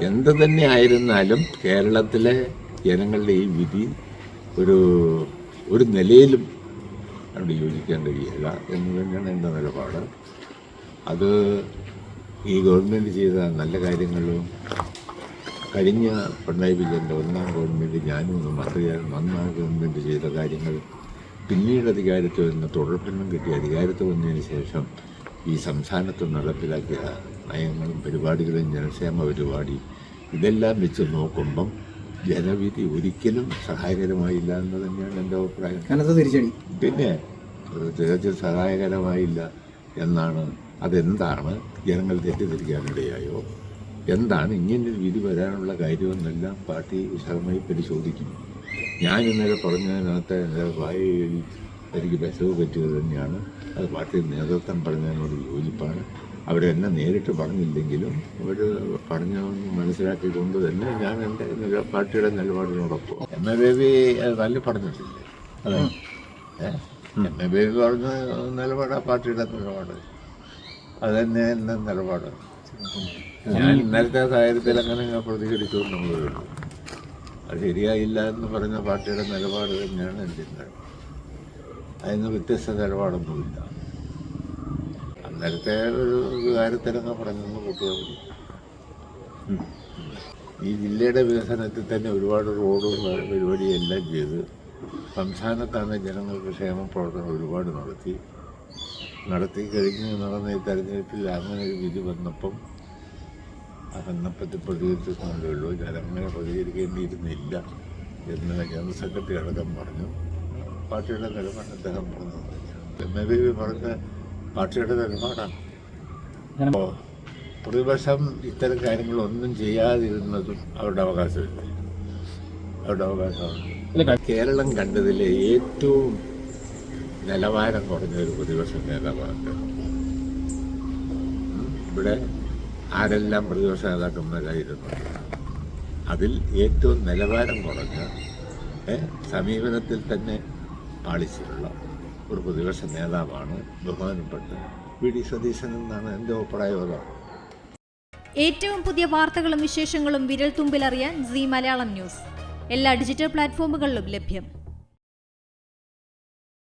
എന്ത് തന്നെ ആയിരുന്നാലും കേരളത്തിലെ ജനങ്ങളുടെ ഈ വിധി ഒരു നിലയിലും അവിടെ യോജിക്കാൻ കഴിയില്ല എന്ന് തന്നെയാണ് എൻ്റെ നിലപാട്. അത് ഈ ഗവൺമെൻറ് ചെയ്ത നല്ല കാര്യങ്ങളും കഴിഞ്ഞ പിണറായി വിജയൻ്റെ ഒന്നാം ഗവൺമെൻറ് ഞാനും ഒന്നാം ഗവൺമെൻറ് ചെയ്ത കാര്യങ്ങൾ പിന്നീട് അധികാരത്തിൽ വരുന്ന തുടർഭരണം കിട്ടിയ അധികാരത്തിൽ വന്നതിന് ശേഷം ഈ സംസ്ഥാനത്ത് നടപ്പിലാക്കിയ നയങ്ങളും പരിപാടികളും ജനക്ഷേമ പരിപാടി ഇതെല്ലാം വെച്ച് നോക്കുമ്പം ജനവിധി ഒരിക്കലും സഹായകരമായില്ല എന്ന് തന്നെയാണ് എൻ്റെ അഭിപ്രായം. പിന്നെ തികച്ചും സഹായകരമായില്ല എന്നാണ്. അതെന്താണ് ജനങ്ങൾ തെറ്റിദ്ധരിക്കാനിടയായോ, എന്താണ് ഇങ്ങനൊരു വിധി വരാനുള്ള കാര്യമെന്നെല്ലാം പാർട്ടി വിശദമായി പരിശോധിക്കും. ഞാൻ ഇന്നലെ പറഞ്ഞതിനകത്ത് എൻ്റെ വായിൽ എനിക്ക് ബസവ് പറ്റിയത് തന്നെയാണ്. അത് പാർട്ടി നേതൃത്വം പറഞ്ഞതിനോട് യോജിപ്പാണ്. അവരെന്നെ നേരിട്ട് പറഞ്ഞില്ലെങ്കിലും അവർ പറഞ്ഞതെന്ന് മനസ്സിലാക്കിക്കൊണ്ട് തന്നെ ഞാൻ എൻ്റെ പാർട്ടിയുടെ നിലപാടിനോടൊപ്പം. എം എ ബേബി നല്ല പറഞ്ഞിട്ടില്ലേ? അതെ, എം എ ബേബി പറഞ്ഞ നിലപാടാണ് പാർട്ടിയുടെ നിലപാട്. അതുതന്നെ എൻ്റെ നിലപാട്. ഞാൻ ഇന്നലത്തെ സാഹചര്യത്തിൽ അങ്ങനെ പ്രതികരിച്ചു എന്നുള്ളതേ ഉള്ളൂ. അത് ശരിയായില്ല എന്ന് പറഞ്ഞ പാർട്ടിയുടെ നിലപാട് തന്നെയാണ് എൻ്റെ നിലപാട്. അതിന് വ്യത്യസ്ത നിലപാടൊന്നുമില്ല. അന്നേരത്തെ ഒരു കാര്യത്തിലങ്ങ് പറഞ്ഞൊന്ന് കൂട്ടിയാൽ മതി. ഈ ജില്ലയുടെ വികസനത്തിൽ തന്നെ ഒരുപാട് റോഡ് പരിപാടിയെല്ലാം ചെയ്ത് സംസ്ഥാനത്താണ് ജനങ്ങൾക്ക് ക്ഷേമ പ്രവർത്തനം ഒരുപാട് നടത്തി കഴിഞ്ഞ് നടന്ന ഈ തെരഞ്ഞെടുപ്പിൽ അങ്ങനെ ഒരു വിധി വന്നപ്പം അതെന്നപ്പറ്റി പ്രതികരിച്ചേ ഉള്ളൂ. ജനങ്ങളെ പ്രതികരിക്കേണ്ടിയിരുന്നില്ല എന്ന് ജനറൽ സെക്രട്ടറി അടക്കം പറഞ്ഞു. പാർട്ടിയുടെ നിലപാട് അദ്ദേഹം പറഞ്ഞു. എം എ ബേബി പറഞ്ഞ പാർട്ടിയുടെ നിലപാടാണ്. അപ്പോൾ പ്രതിപക്ഷം ഇത്തരം കാര്യങ്ങളൊന്നും ചെയ്യാതിരുന്നതും അവരുടെ അവകാശമില്ല, അവരുടെ അവകാശമാണ്. കേരളം കണ്ടതിലെ ഏറ്റവും നിലവാരം കുറഞ്ഞ ഒരു പ്രതിപക്ഷ നേതാവാണ്. ഇവിടെ ആരെല്ലാം പ്രതിപക്ഷ നേതാക്കന്മാരായിരുന്നു, അതിൽ ഏറ്റവും നിലവാരം കുറഞ്ഞ സമീപനത്തിൽ തന്നെ പാളിച്ചിട്ടുള്ള ഒരു പ്രതിപക്ഷ നേതാവാണ് ബഹുമാനപ്പെട്ട വി ഡി സതീശൻ എന്നാണ് എൻ്റെ അഭിപ്രായം. ഏറ്റവും പുതിയ വാർത്തകളും വിശേഷങ്ങളും വിരൽ തുമ്പിലറിയാൻ സീ മലയാളം ന്യൂസ് എല്ലാ ഡിജിറ്റൽ പ്ലാറ്റ്ഫോമുകളിലും ലഭ്യം.